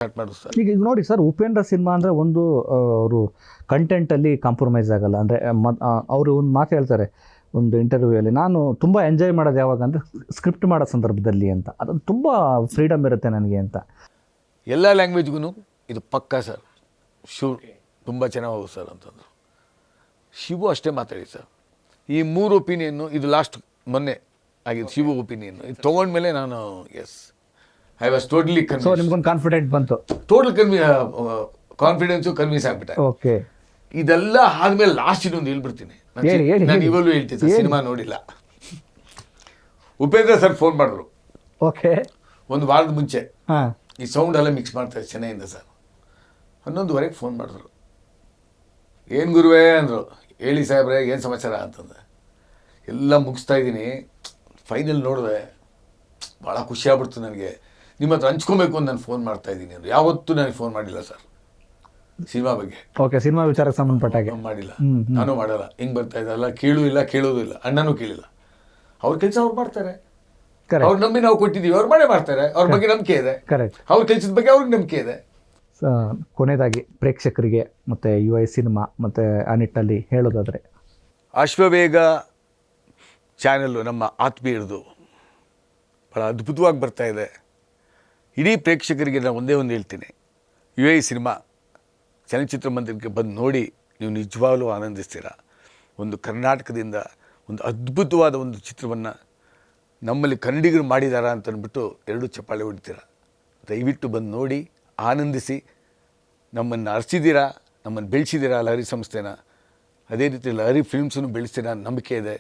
Start ಮಾಡೋದು sir. ಈಗ ನೋಡಿ ಸರ್, ಉಪೇಂದ್ರ ಸಿನಿಮಾ ಅಂದರೆ ಒಂದು ಅವರು ಕಂಟೆಂಟಲ್ಲಿ ಕಾಂಪ್ರಮೈಸ್ ಆಗಲ್ಲ. ಅಂದರೆ ಅವರು ಒಂದು ಮಾತು ಹೇಳ್ತಾರೆ ಒಂದು ಇಂಟರ್ವ್ಯೂಯಲ್ಲಿ, ನಾನು ತುಂಬ ಎಂಜಾಯ್ ಮಾಡೋದು ಯಾವಾಗ ಅಂದರೆ ಸ್ಕ್ರಿಪ್ಟ್ ಮಾಡೋ ಸಂದರ್ಭದಲ್ಲಿ ಅಂತ. ಅದೊಂದು ತುಂಬ ಫ್ರೀಡಮ್ ಇರುತ್ತೆ ನನಗೆ ಅಂತ. ಎಲ್ಲ ಲ್ಯಾಂಗ್ವೇಜ್ಗೂ ಇದು ಪಕ್ಕಾ ಸರ್, ಶೂರ್ ತುಂಬ ಚೆನ್ನಾಗಿ ಹೋಗುತ್ತೆ ಸರ್ ಅಂತಂದರು. ಶಿವು ಅಷ್ಟೇ ಮಾತಾಡಿ ಸರ್. ಈ 3 ಒಪಿನಿಯನ್ನು, ಇದು ಲಾಸ್ಟ್ ಮೊನ್ನೆ ಆಗಿದ್ದು ಶಿವು ಒಪಿನಿಯನ್ನು, ಇದು ತೊಗೊಂಡ್ಮೇಲೆ ನಾನು yes I was totally so ನಿಮ್ಗೊಂದು ಕಾನ್ಫಿಡೆಂಟ್ ಬಂತು. ಟೋಟಲ್ ಕಾನ್ಫಿಡೆನ್ಸು ಕನ್ವಿನ್ಸ್ ಆಗಿಬಿಟ್ಟೆ. ಓಕೆ, ಇದೆಲ್ಲ ಆದಮೇಲೆ ಲಾಸ್ಟ್ ಇನ್ನೊಂದು ಹೇಳ್ಬಿಡ್ತೀನಿ. ನಾನು ಇವಾಗಲೂ ಹೇಳ್ತೀನಿ ಸರ್, ಸಿನಿಮಾ ನೋಡಿಲ್ಲ. ಉಪೇಂದ್ರ ಸರ್ ಫೋನ್ ಮಾಡಿದ್ರು. ಓಕೆ, ಒಂದು ವಾರದ ಮುಂಚೆ ಹಾಂ, ಈ ಸೌಂಡ್ ಎಲ್ಲ ಮಿಕ್ಸ್ ಮಾಡ್ತಾರೆ ಚೆನ್ನೈಯಿಂದ ಸರ್. 11:30 ಫೋನ್ ಮಾಡಿದ್ರು. ಏನು ಗುರುವೇ ಅಂದರು. ಹೇಳಿ ಸಾಹೇಬ್ರೆ, ಏನು ಸಮಾಚಾರ ಅಂತಂದೆ. ಎಲ್ಲ ಮುಗಿಸ್ತಾ ಇದ್ದೀನಿ, ಫೈನಲ್ ನೋಡಿದೆ, ಭಾಳ ಖುಷಿ ಆಗ್ಬಿಡ್ತು ನನಗೆ. ನಿಮ್ಮ ಹತ್ರ ಹಂಚ್ಕೊಬೇಕು ಅಂತ ನಾನು ಫೋನ್ ಮಾಡ್ತಾ ಇದ್ದೀನಿ ಅಂದರು. ಯಾವತ್ತೂ ನನಗೆ ಫೋನ್ ಮಾಡಿಲ್ಲ ಸರ್ ಸಿನಿಮಾ ಬಗ್ಗೆ. ಓಕೆ, ಸಿನಿಮಾ ವಿಚಾರಕ್ಕೆ ಸಂಬಂಧಪಟ್ಟಾಗೆ ಮಾಡಿಲ್ಲ, ನಾನು ಮಾಡಲ್ಲ. ಹಿಂಗೆ ಬರ್ತಾ ಇದ್ದಲ್ಲ, ಕೇಳೋದು ಇಲ್ಲ, ಅಣ್ಣನೂ ಕೇಳಿಲ್ಲ. ಅವ್ರ ಕೆಲಸ ಅವ್ರು ಮಾಡ್ತಾರೆ, ಅವ್ರು ನಂಬಿ ನಾವು ಕೊಟ್ಟಿದ್ದೀವಿ, ಅವ್ರು ಮಾಡ್ತಾರೆ. ಅವ್ರ ಬಗ್ಗೆ ನಂಬಿಕೆ ಇದೆ, ಕರೆಕ್ಟ್. ಅವ್ರ ಕೆಲಸದ ಬಗ್ಗೆ ಅವ್ರಿಗೆ ನಂಬಿಕೆ ಇದೆ. ಕೊನೆಯದಾಗಿ ಪ್ರೇಕ್ಷಕರಿಗೆ ಮತ್ತು UI ಸಿನಿಮಾ ಮತ್ತು ಆ ನಿಟ್ಟಲ್ಲಿ ಹೇಳೋದಾದರೆ, ಅಶ್ವವೇಗ ಚಾನೆಲ್ಲು ನಮ್ಮ ಆತ್ಮೀಯರದು ಭಾಳ ಅದ್ಭುತವಾಗಿ ಬರ್ತಾ ಇದೆ. ಇಡೀ ಪ್ರೇಕ್ಷಕರಿಗೆ ನಾನು ಒಂದೇ ಒಂದು ಹೇಳ್ತೀನಿ, UI ಸಿನಿಮಾ ಚಲನಚಿತ್ರ ಮಂದಿರಕ್ಕೆ ಬಂದು ನೋಡಿ, ನೀವು ನಿಜವಾಗ್ಲೂ ಆನಂದಿಸ್ತೀರ. ಒಂದು ಕರ್ನಾಟಕದಿಂದ ಒಂದು ಅದ್ಭುತವಾದ ಒಂದು ಚಿತ್ರವನ್ನು ನಮ್ಮಲ್ಲಿ ಕನ್ನಡಿಗರು ಮಾಡಿದಾರ ಅಂತ ಅಂದ್ಬಿಟ್ಟು 2 ಚಪ್ಪಾಳೆ ಹೊಡಿತೀರ. ದಯವಿಟ್ಟು ಬಂದು ನೋಡಿ, ಆನಂದಿಸಿ. ನಮ್ಮನ್ನು ಅರ್ಸಿದ್ದೀರಾ, ನಮ್ಮನ್ನು ಬೆಳೆಸಿದ್ದೀರಾ ಲಹರಿ ಸಂಸ್ಥೆನ. ಅದೇ ರೀತಿ ಲಹರಿ ಫಿಲ್ಮ್ಸನ್ನು ಬೆಳೆಸ್ತೀರಾ, ನಂಬಿಕೆ ಇದೆ.